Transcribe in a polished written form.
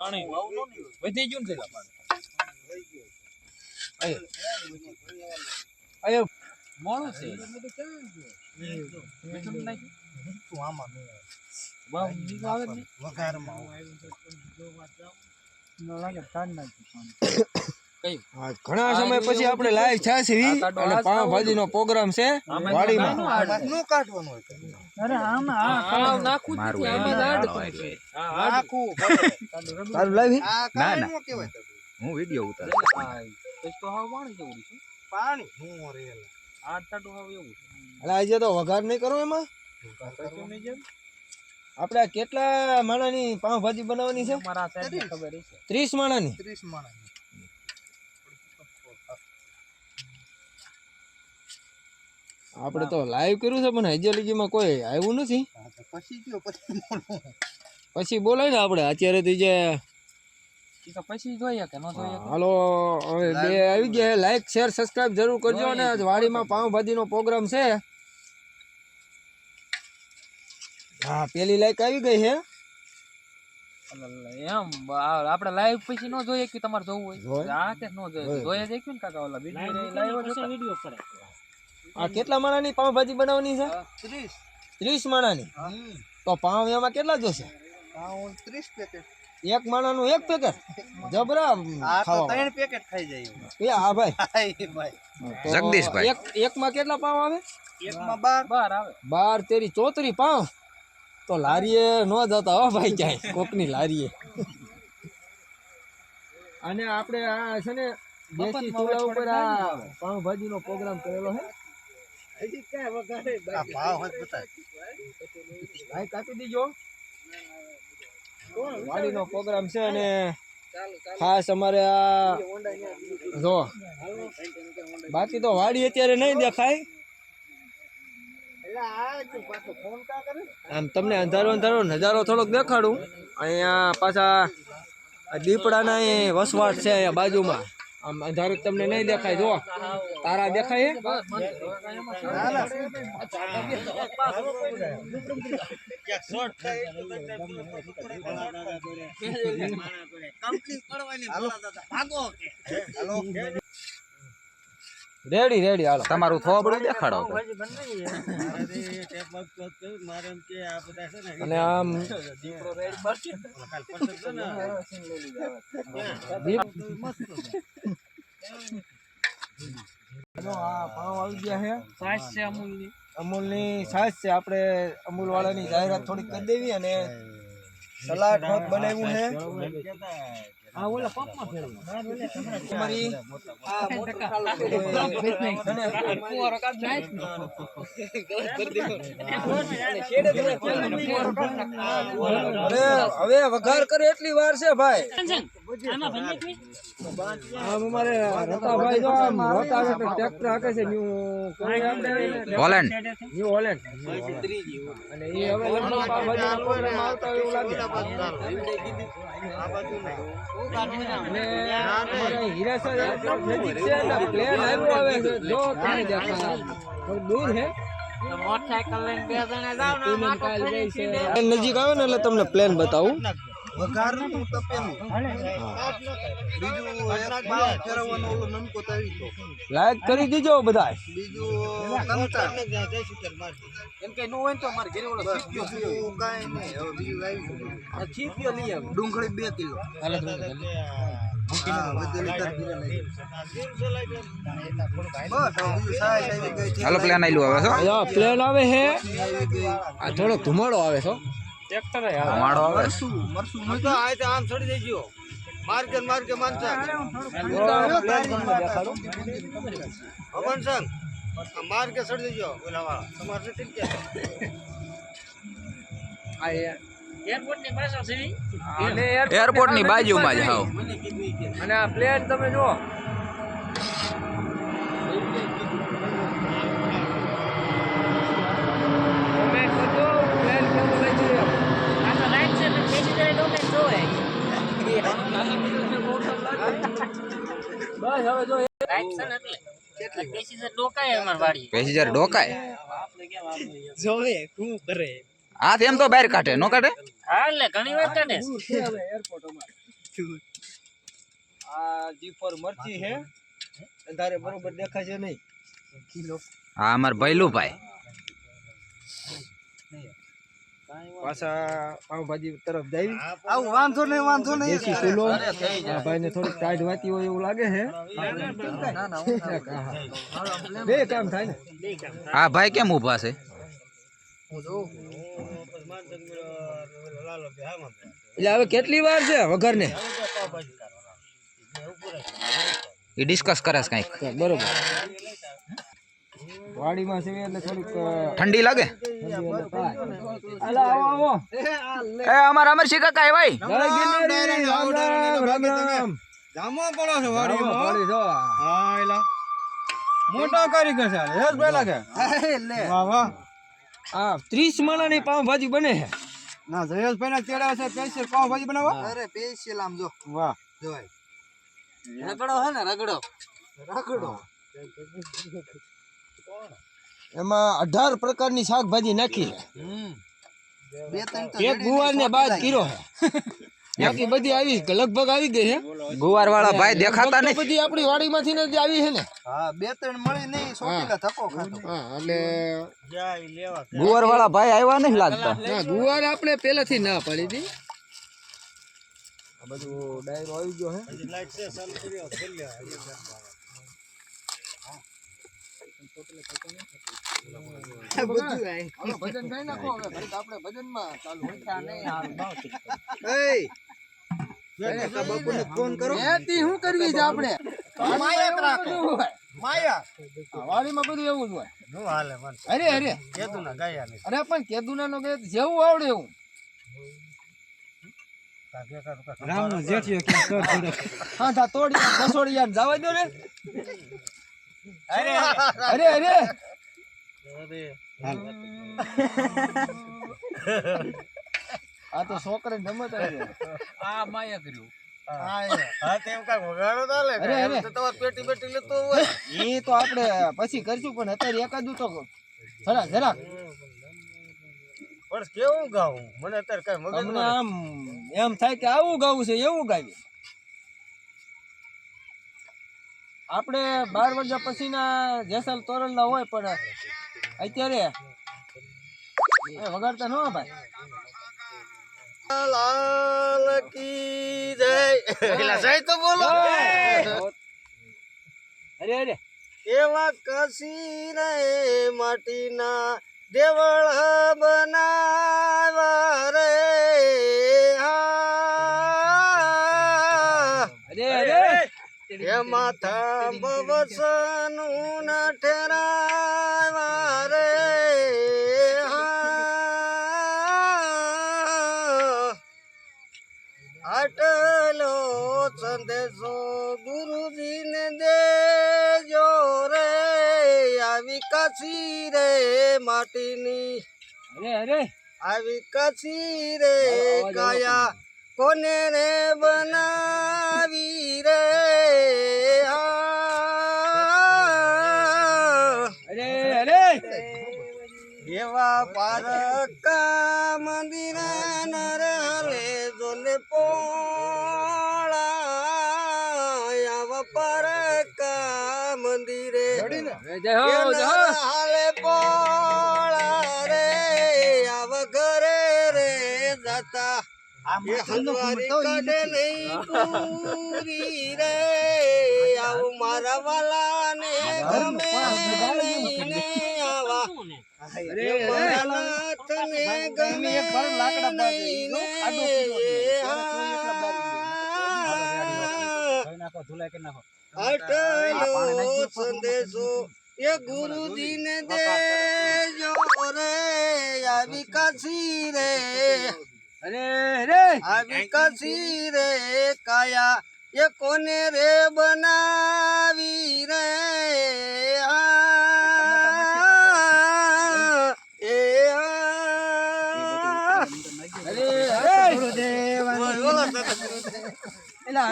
પાણી વધી ગયું ને પેલા પાણી અયો મોળું છે મીઠું નાખ્યું તું આમાં વાવ નીકળ આવે ને વઘારમાં ન લાગે તાણ નાખ્યું ઘણા સમય પછી આપણે લાઈવ છે અને પાવભાજી નો પ્રોગ્રામ છે વાડીમાં નું કાઢવાનું હોય અરે આમાં આ નાખું આમાં દાડ નાખું તારું લાઈવ ના ના હું વિડિયો ઉતાર તો હાવ પાણી જેવું છે પાણી હું રેલ આ ટાટો હાવ એવું અલા આજે તો વઘાર નહીં કરો એમાં આપણે કેટલા માણાની પાવભાજી બનાવવાની છે મારા સાહેબ ખબર છે 30 માણાની આપણે તો લાઈવ કર્યું છે પણ હજી લગીમાં કોઈ આવ્યું નથી પછી બોલાય ને આપણે અત્યારે તો જે પછી જોઈએ કે ન જોઈએ હાલો હવે બે આવી ગયા લાઈક શેર સબસ્ક્રાઇબ જરૂર કરજો અને આજ વાડીમાં પાવભાજીનો પ્રોગ્રામ છે હા પેલી લાઈક આવી ગઈ છે એમ આપણે લાઈવ પછી ન જોઈએ કે તમારે જોવું હોય આ કે ન જોઈએ જોઈએ દેખ્યું ને કાકા ઓલા વિડિયો કરે આ કેટલા માણાની પાવભાજી બનાવવાની છે 30 માણાની તો પાવ એમાં કેટલા જોશે 30 પેકેટ એક માણાનું એક પેકેટ જબરા ખાવા 3 પેકેટ ખાઈ જાય એ હા ભાઈ જગદીશભાઈ એક માં કેટલા પાવ આવે એકમાં 12 આવે 12 તેરી 34 પાવ તો લારીએ ન જતા હો ભાઈ ક્યાંય કોકની લારીએ અને આપણે આ છે ને દેશી ચૂલા ઉપર આ પાવભાજી નો પ્રોગ્રામ કરેલો છે હજી ક્યાં વગાડે ભાવ હોત બતાય ભાઈ કાપી દીજો વાડીનો પ્રોગ્રામ છે અને ખાસ અમારે આ જો બાકી તો વાડી અત્યારે નહીં દેખાય આમ તમને અંધારો અંધારો નજારો થોડોક દેખાડું અહીંયા પાછા દીપડાના વસવાટ છે અહીંયા બાજુમાં આમ અંધારો તમને નહીં દેખાય જો તારા દેખાય રેડી રેડી હાલો તમારું થોબડું દેખાડો અને આમ અમૂલની છાશ છે આપણે અમૂલ વાળાની જાહેરાત થોડીક કરી દેવી અને સલાડ ભાત બનાવ્યું છે હવે વઘાર કરે એટલી વાર છે ભાઈ અમારે રતાભાઈ જો આમ રોટાવેટર ટ્રેક્ટર હાકે છે હોલેન્ડ ન્યુ હોલેન્ડ અને એ હવે આવતા એવું લાગે અને હીરાસર એરપોર્ટ નજીક છે ને પ્લેન આવ્યો આવે છે જો તમે દેખાય થોડું દૂર છે મોટરસાઇકલ લઈને બે જણા જાવ ને માથે ફરી છે નજીક આવે ને એટલે તમને પ્લેન બતાવું વઘારનું તપેલું બીજું એક પાવ ફેરવવાનો ઓલો નમકો તાવી તો લાઈક કરી દીજો બધા બીજું કંટા એમ કે નો હોય તો માર ઘરે ઓલો બીજું કાઈ નહીં હવે બીજું લાવી આ ચીપિયો લઈ આવ ડુંગળી 2 કિલો હાલે હાલો પ્લેન આઈલું આવે છો પ્લેન આવે છે આ થોડો ધુમાડો આવે છે ટ્રેક્ટર માડો આવે મરસું તો આ તો આમ છોડી દેજો માર્કે માનસા અમન સંગ માર્કે છોડી દેજો ઓલા વાળા તમારે ઠીક છે આ એરપોર્ટ ની પાછળ છે અને એરપોર્ટ ની બાજુમાં જ હાવ અને આ પ્લેન તમે જો કમેન્ટ કરજો પ્લેન કેવું લાગ્યું આ તો લાઈટ છે પણ બેસી જાય ડોકે જોવે બસ હવે જો લાઈટ છે ને એટલે બેસી જાય ડોકાય અમાર વાડી પેસેન્જર ડોકાય જોવે શું કરે આ તો એમ તો બહાર કાઢે નો કાઢે હા એટલે ઘણી વાર કાઢે હવે એરપોર્ટ અમાર આ G4 મરચી છે અંધારે બરોબર દેખાય છે નહીં હા અમાર ભૈલુભાઈ પાછા પાવભાજી તરફ જઈ આવું વાંધો નહીં દેશી ચૂલો આ ભાઈને થોડીક ટાઈટ વાતી હોય એવું લાગે છે બે કામ થાય ને આ ભાઈ કેમ ઊભા છે એટલે હવે કેટલી વાર છે વઘાર ને એ ડિસ્કસ કરે છે કંઈક બરોબર વાડીમાં છે એટલે થોડીક ઠંડી લાગે આવો આવો એ અમારા અમરસિંહ કાકા ભાઈ જય ગિરનારી, રામ રામ રામ જામો પડો છે વાડી જો હા એલા મોટા કારીગર છે હેસ પેલા કે વાહ વાહ આ 30 માળાની પાવભાજી બને છે ના જયેશભાઈ ના તેડા છે સ્પેશિયલ પાવભાજી બનાવવા અરે સ્પેશિયલ આમ જો વાહ જોય રગડો હે ને રગડો એમાં 18 પ્રકારની શાકભાજી નાખી બે ત્રણ તો એક ગુવાર ને બાદ કીરો છે બાકી બધી આવી લગભગ આવી ગઈ છે ગુવાર વાળા ભાઈ દેખાતા લગભગ નહીં બધી આપણી વાડીમાંથી ને જ આવી છે ને હા બે ત્રણ મળી નહીં સોટીલા ધક્કો ખાતો હા એટલે જાય લેવા ગુવાર વાળા ભાઈ આવ્યા નહીં લાગતા ના ગુવાર આપણે પહેલાથી ના પાડી હતી આ બધું ડાયરો આવી ગયો છે લાઈટ છે ચાલુ કર્યો ખેલ લે ભજન ગાઈ નાખો હવે ઘડીક આપણે ભજનમાં ચાલુ બાપુને ફોન કરો એતી શું કરવી છે આપણે માયા રાખો માયા વાડીમાં બધું એવું જ હોય નો હાલે મન અરે અરે કેતું ના ગાયા ને અરે પણ કેદુના નો કે જેવું આવડે એવું રામનો જેઠિયો કે કર દીધો હા થા તોડી બસોડી યાર જવા દો ને અરે અરે અરે આ તો છોકરે ગમત આવે આ માયા કર્યું હા તેમ કાઈ વગાડો તો લે અરે, અરે. તો તમાર પેટી બેટી લેતો હોય એ તો આપણે પછી કરશું પણ અત્યારે એકાદું તો જરા પણ કેવું ગાવું મને અત્યારે કઈ મગજ અમને આમ એમ થાય કે આવું ગાવું છે એવું ગાવી આપણે 12 વાગ્યા પછીના જેસલ તોરલના હોય પણ અત્યારે વગાડતા ન હોય ભાઈ લાલ કી જય એલા જય તો બોલો અરે અરે એવા કસી રે માટીના દેવળ બનાવા રે હા અરે અરે એ માથા બવસનું ના ઠેરાવા રે હા આટલો સંદેશો ગુરુજીને દેજો રે આવી કાશી રે માટીની અરે અરે આવી કાશી રે કાયા કોને રે બનાવી રે અરે અરે એવા પારકા મંદિર નર હાલે જોને પોળા આવા પારકા મંદિરે જય હો જય હો હાલે પોળા રે આવા ઘરે રે જતા એ હલવારી કાઢે નહીં પૂરી રે આવું મારા વાલા ને ગમે નહીં ને આવા મારા નાથ ને ગમે નહીં ને આટલો સંદેશો એ ગુરુજી ને દેજો રે આવી કાશી રે અરે અરે આવી કાશી રે કાયા એ કોને રે બનાવી રે અરે અરે ગુરુદેવ એલા